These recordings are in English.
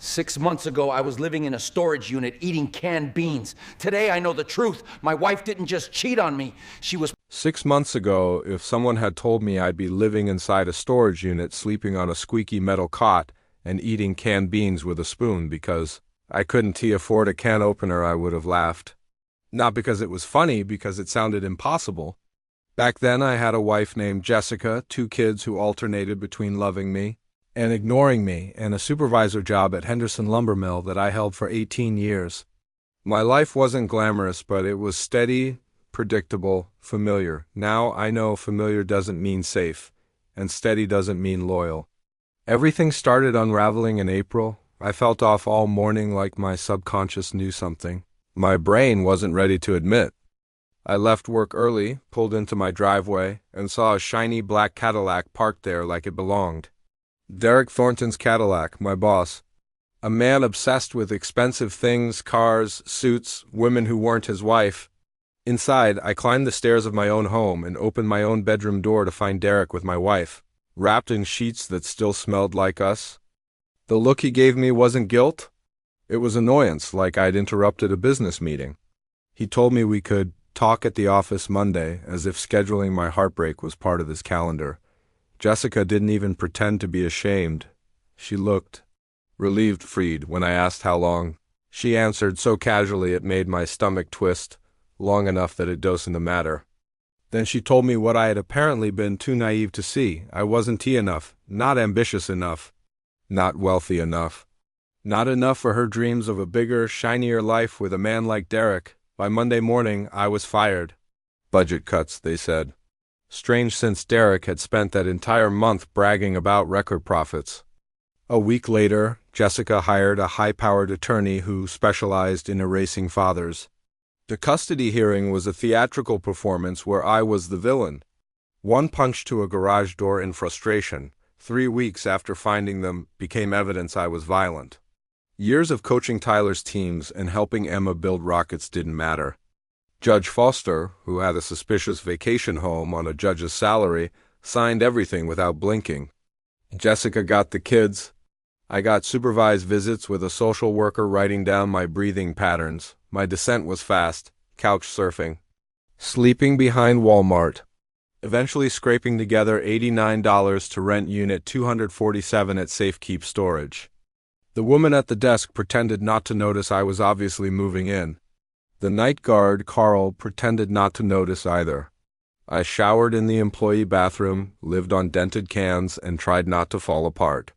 6 months ago, I was living in a storage unit eating canned beans. Today, I know the truth. My wife didn't just cheat on me. She was 6 months ago, if someone had told me I'd be living inside a storage unit, sleeping on a squeaky metal cot, and eating canned beans with a spoon because I couldn't afford a can opener, I would have laughed. Not because it was funny, because it sounded impossible. Back then, I had a wife named Jessica, 2 kids who alternated between loving me and ignoring me, and a supervisor job at Henderson Lumber Mill that I held for 18 years. My life wasn't glamorous, but it was steady, predictable, familiar. Now I know familiar doesn't mean safe, and steady doesn't mean loyal. Everything started unraveling in April. I felt off all morning, like my subconscious knew something my brain wasn't ready to admit. I left work early, pulled into my driveway, and saw a shiny black Cadillac parked there like it belonged. Derek Thornton's Cadillac, my boss. A man obsessed with expensive things, cars, suits, women who weren't his wife. Inside, I climbed the stairs of my own home and opened my own bedroom door to find Derek with my wife, wrapped in sheets that still smelled like us. The look he gave me wasn't guilt. It was annoyance, like I'd interrupted a business meeting. He told me we could talk at the office Monday, as if scheduling my heartbreak was part of his calendar. Jessica didn't even pretend to be ashamed. She looked relieved, freed, when I asked how long. She answered so casually it made my stomach twist, long enough that it doesn't matter. Then she told me what I had apparently been too naive to see. I wasn't enough, not ambitious enough, not wealthy enough. Not enough for her dreams of a bigger, shinier life with a man like Derek. By Monday morning, I was fired. Budget cuts, they said. Strange, since Derek had spent that entire month bragging about record profits. A week later, Jessica hired a high-powered attorney who specialized in erasing fathers. The custody hearing was a theatrical performance where I was the villain. One punch to a garage door in frustration, 3 weeks after finding them, became evidence I was violent. Years of coaching Tyler's teams and helping Emma build rockets didn't matter. Judge Foster, who had a suspicious vacation home on a judge's salary, signed everything without blinking. Jessica got the kids. I got supervised visits with a social worker writing down my breathing patterns. My descent was fast, couch surfing, sleeping behind Walmart, eventually scraping together $89 to rent unit 247 at Safekeep Storage. The woman at the desk pretended not to notice I was obviously moving in. The night guard, Carl, pretended not to notice either. I showered in the employee bathroom, lived on dented cans, and tried not to fall apart.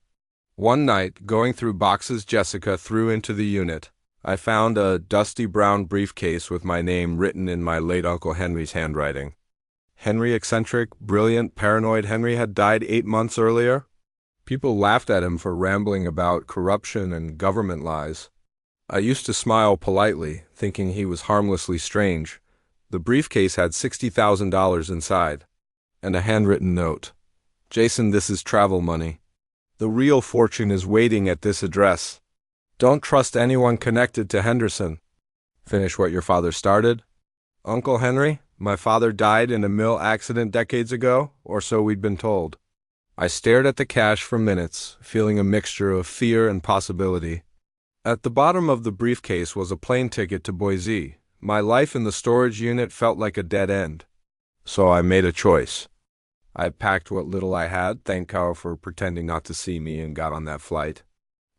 One night, going through boxes Jessica threw into the unit, I found a dusty brown briefcase with my name written in my late Uncle Henry's handwriting. Henry, eccentric, brilliant, paranoid Henry, had died 8 months earlier. People laughed at him for rambling about corruption and government lies. I used to smile politely, thinking he was harmlessly strange. The briefcase had $60,000 inside, and a handwritten note. Jason, this is travel money. The real fortune is waiting at this address. Don't trust anyone connected to Henderson. Finish what your father started. Uncle Henry, my father died in a mill accident decades ago, or so we'd been told. I stared at the cash for minutes, feeling a mixture of fear and possibility. At the bottom of the briefcase was a plane ticket to Boise. My life in the storage unit felt like a dead end. So I made a choice. I packed what little I had, thanked Carl for pretending not to see me, and got on that flight.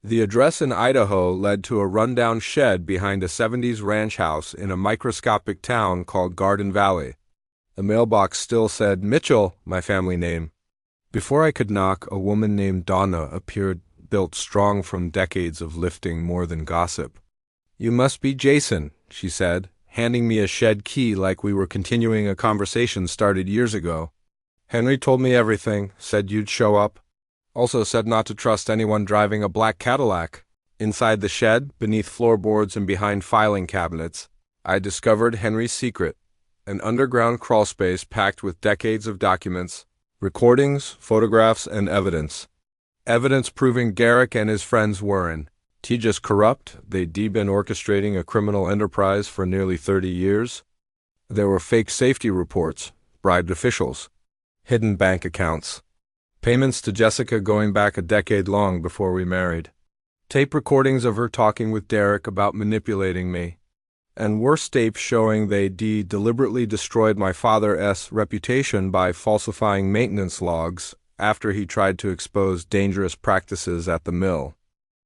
The address in Idaho led to a rundown shed behind a 70s ranch house in a microscopic town called Garden Valley. The mailbox still said Mitchell, my family name. Before I could knock, a woman named Donna appeared, built strong from decades of lifting more than gossip. You must be Jason, she said, handing me a shed key like we were continuing a conversation started years ago. Henry told me everything, said you'd show up. Also said not to trust anyone driving a black Cadillac. Inside the shed, beneath floorboards and behind filing cabinets, I discovered Henry's secret, an underground crawlspace packed with decades of documents, recordings, photographs, and evidence. Evidence proving Derek and his friends weren't just corrupt, they'd been orchestrating a criminal enterprise for nearly 30 years. There were fake safety reports, bribed officials, hidden bank accounts, payments to Jessica going back a decade long before we married. tape recordings of her talking with Derek about manipulating me, and worse tapes showing they deliberately destroyed my father's reputation by falsifying maintenance logs after he tried to expose dangerous practices at the mill.